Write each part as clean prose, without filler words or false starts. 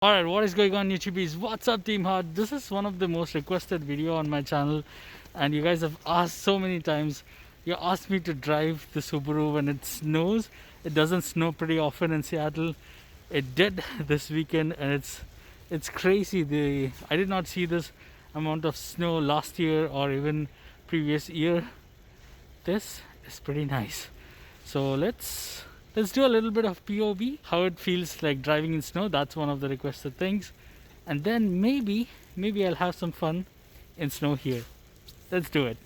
Alright, what is going on YouTubies? What's up Team Heart? This is one of the most requested video on my channel and you guys have asked so many times. You asked me to drive the Subaru when it snows. It doesn't snow pretty often in Seattle. It did this weekend and it's crazy. I did not see this amount of snow last year or even previous year. This is pretty nice. So let's do a little bit of POV, how it feels like driving in snow. That's one of the requested things. And then maybe I'll have some fun in snow here. Let's do it.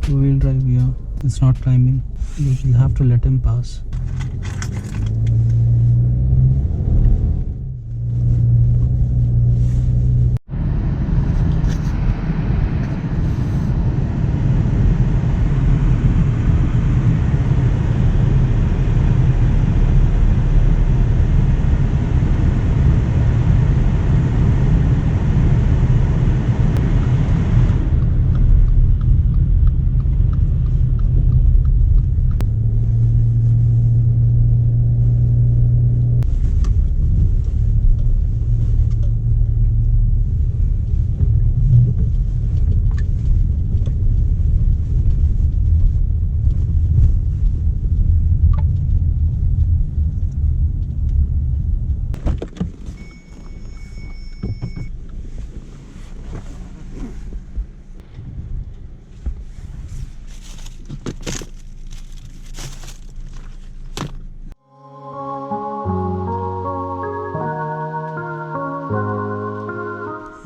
Two-wheel drive, yeah. It's not climbing. You will have to let him pass.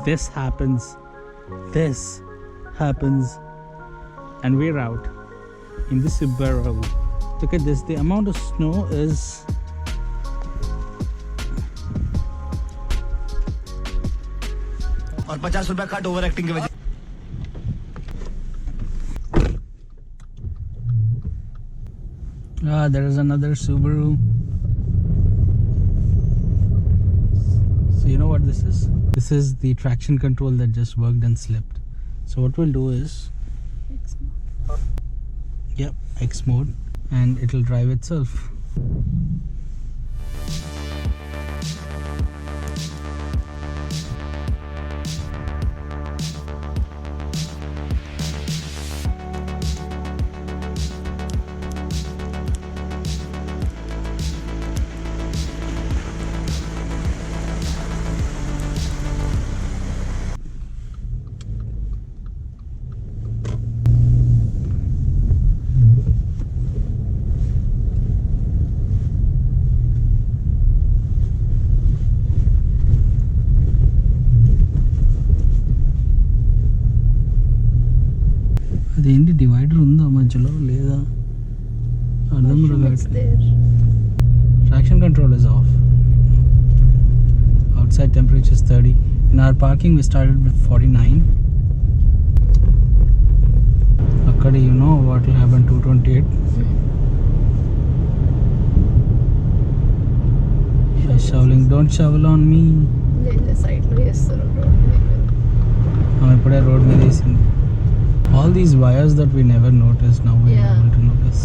This happens, and we're out in the Subaru. Look at this, the amount of snow is और 50 रुपया cut over acting की वजह there is another Subaru. So you know what this is? This is the traction control that just worked and slipped. So what we'll do is X Mode. Yep, X Mode, and it'll drive itself. అదేంటి divider ఉందా మధ్యలో లేదా అర్థం కావట్లేదు. Traction control is off. Outside temperature is 30. In our parking we started with 49. అక్కడ you know what will happen, 228. She's shoveling. Don't shovel on me. Side లో చేస్తారు ఆమె ఇప్పుడే రోడ్ మీద వేసింది. All these wires that we never noticed, now we are able to notice.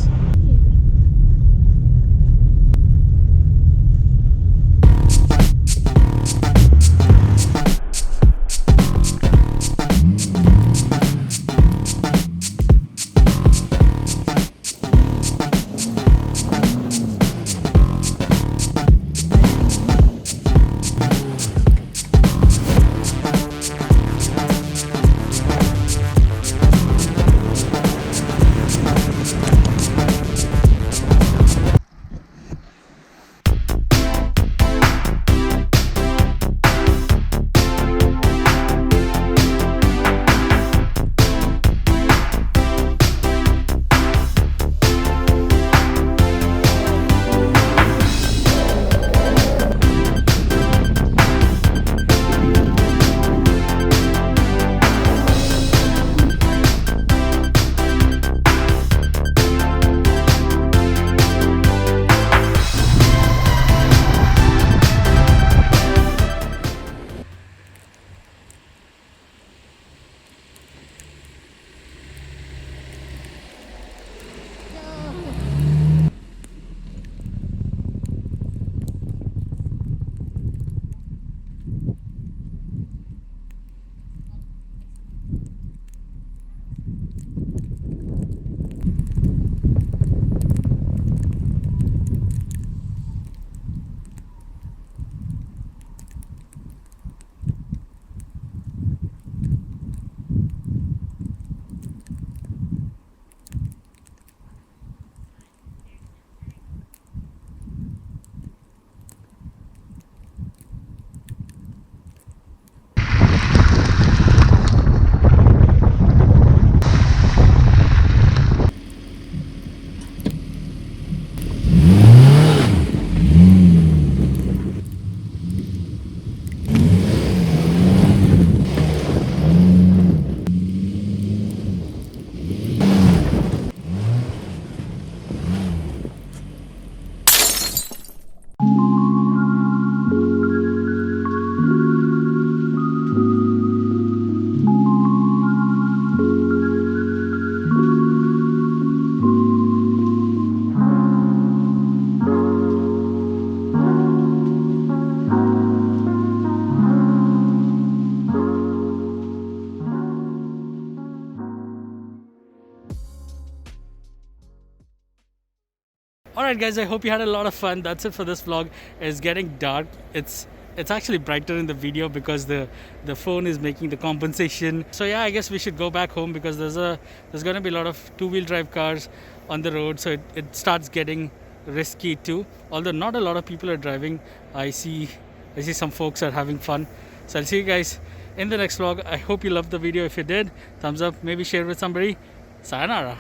Alright guys, I hope you had a lot of fun. That's it for this vlog. It's getting dark. It's actually brighter in the video because the phone is making the compensation. So yeah, I guess we should go back home because there's going to be a lot of two-wheel drive cars on the road, so it starts getting risky too. Although not a lot of people are driving. I see some folks are having fun. So I'll see you guys in the next vlog. I hope you loved the video. If you did, thumbs up, maybe share with somebody. Sayonara.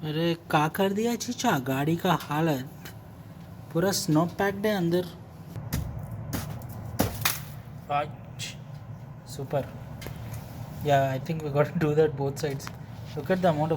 अरे का कर दिया चीचा गाड़ी का हालत पूरा snow packed है अंदर super. Yeah, I think we got to do that both sides. Look at the amount of